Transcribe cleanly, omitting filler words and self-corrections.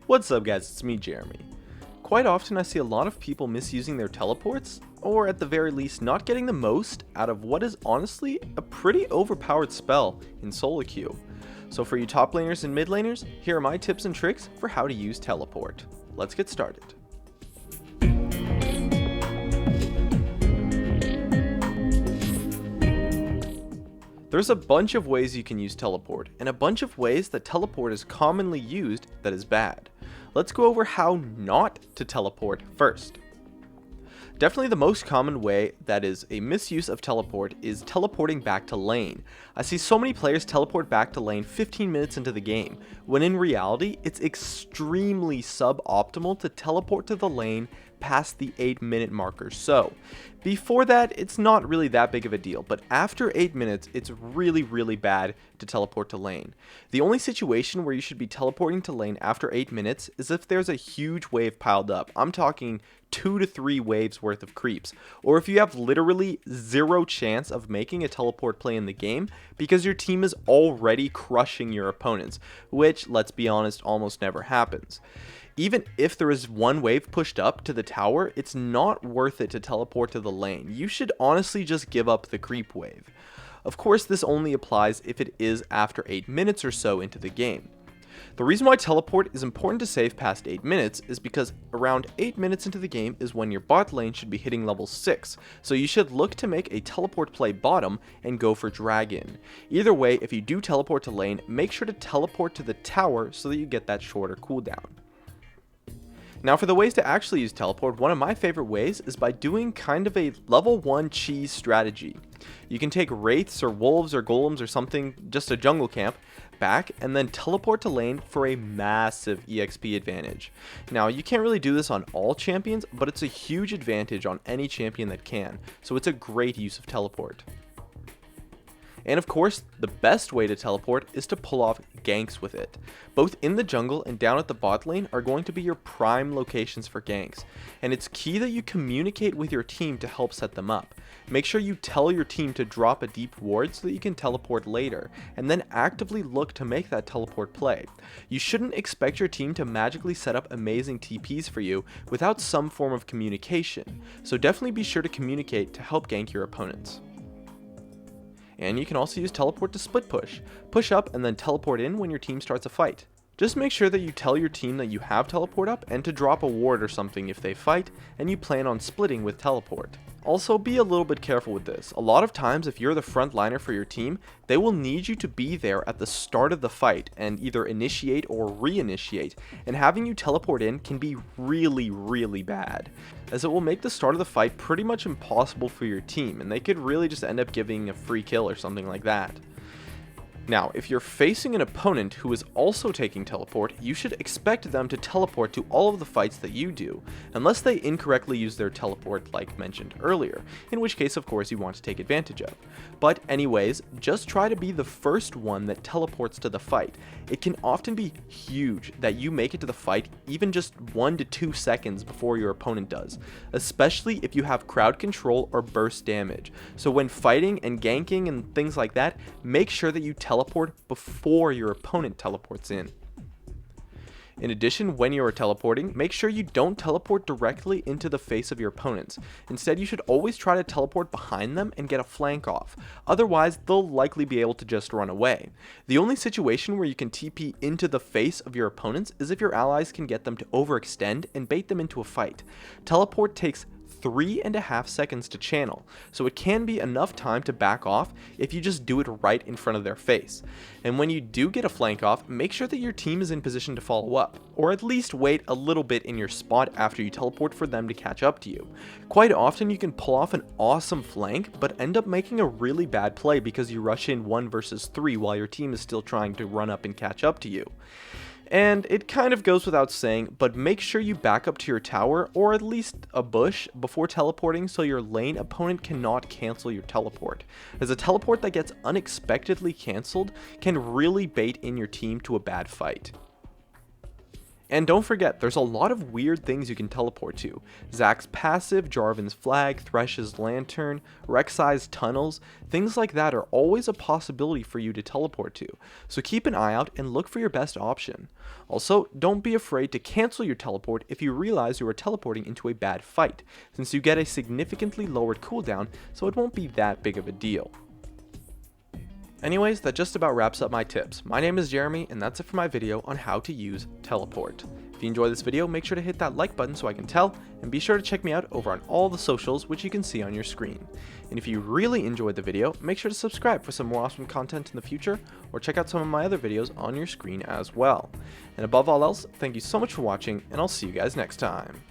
What's up guys, it's me Jeremy. Quite often I see a lot of people misusing their teleports, or at the very least not getting the most out of what is honestly a pretty overpowered spell in solo queue. So for you top laners and mid laners, here are my tips and tricks for how to use teleport. Let's get started. There's a bunch of ways you can use teleport, and a bunch of ways that teleport is commonly used that is bad. Let's go over how not to teleport first. Definitely the most common way that is a misuse of teleport is teleporting back to lane. I see so many players teleport back to lane 15 minutes into the game, when in reality it's extremely suboptimal to teleport to the lane past the 8-minute marker. So before that it's not really that big of a deal, but after 8 minutes it's really bad to teleport to lane. The only situation where you should be teleporting to lane after 8 minutes is if there's a huge wave piled up. I'm talking 2 to 3 waves worth of creeps, or if you have literally zero chance of making a teleport play in the game because your team is already crushing your opponents, which, let's be honest, almost never happens. Even if there is one wave pushed up to the tower, it's not worth it to teleport to the lane. You should honestly just give up the creep wave. Of course, this only applies if it is after 8 minutes or so into the game. The reason why teleport is important to save past 8 minutes is because around 8 minutes into the game is when your bot lane should be hitting level 6, so you should look to make a teleport play bottom and go for dragon. Either way, if you do teleport to lane, make sure to teleport to the tower so that you get that shorter cooldown. Now for the ways to actually use teleport, one of my favorite ways is by doing kind of a level 1 cheese strategy. You can take wraiths or wolves or golems or something, just a jungle camp, back and then teleport to lane for a massive EXP advantage. Now you can't really do this on all champions, but it's a huge advantage on any champion that can, so it's a great use of teleport. And of course, the best way to teleport is to pull off ganks with it. Both in the jungle and down at the bot lane are going to be your prime locations for ganks, and it's key that you communicate with your team to help set them up. Make sure you tell your team to drop a deep ward so that you can teleport later, and then actively look to make that teleport play. You shouldn't expect your team to magically set up amazing TPs for you without some form of communication, so definitely be sure to communicate to help gank your opponents. And you can also use teleport to split push. Push up and then teleport in when your team starts a fight. Just make sure that you tell your team that you have teleport up and to drop a ward or something if they fight, and you plan on splitting with teleport. Also, be a little bit careful with this. A lot of times if you're the front liner for your team, they will need you to be there at the start of the fight and either initiate or reinitiate, and having you teleport in can be really bad, as it will make the start of the fight pretty much impossible for your team, and they could really just end up giving a free kill or something like that. Now, if you're facing an opponent who is also taking teleport, you should expect them to teleport to all of the fights that you do, unless they incorrectly use their teleport like mentioned earlier, in which case of course you want to take advantage of. But anyways, just try to be the first one that teleports to the fight. It can often be huge that you make it to the fight even just 1 to 2 seconds before your opponent does, especially if you have crowd control or burst damage. So when fighting and ganking and things like that, make sure that you teleport before your opponent teleports in. In addition, when you are teleporting, make sure you don't teleport directly into the face of your opponents. Instead, you should always try to teleport behind them and get a flank off. Otherwise, they'll likely be able to just run away. The only situation where you can TP into the face of your opponents is if your allies can get them to overextend and bait them into a fight. Teleport takes 3.5 seconds to channel, so it can be enough time to back off if you just do it right in front of their face. And when you do get a flank off, make sure that your team is in position to follow up, or at least wait a little bit in your spot after you teleport for them to catch up to you. Quite often you can pull off an awesome flank, but end up making a really bad play because you rush in 1 versus 3 while your team is still trying to run up and catch up to you. And it kind of goes without saying, but make sure you back up to your tower or at least a bush before teleporting so your lane opponent cannot cancel your teleport, as a teleport that gets unexpectedly cancelled can really bait in your team to a bad fight. And don't forget, there's a lot of weird things you can teleport to. Zack's passive, Jarvan's flag, Thresh's lantern, Rek'Sai's tunnels, things like that are always a possibility for you to teleport to, so keep an eye out and look for your best option. Also, don't be afraid to cancel your teleport if you realize you are teleporting into a bad fight, since you get a significantly lowered cooldown, so it won't be that big of a deal. Anyways, that just about wraps up my tips. My name is Jeremy, and that's it for my video on how to use teleport. If you enjoyed this video, make sure to hit that like button so I can tell, and be sure to check me out over on all the socials, which you can see on your screen. And if you really enjoyed the video, make sure to subscribe for some more awesome content in the future, or check out some of my other videos on your screen as well. And above all else, thank you so much for watching, and I'll see you guys next time.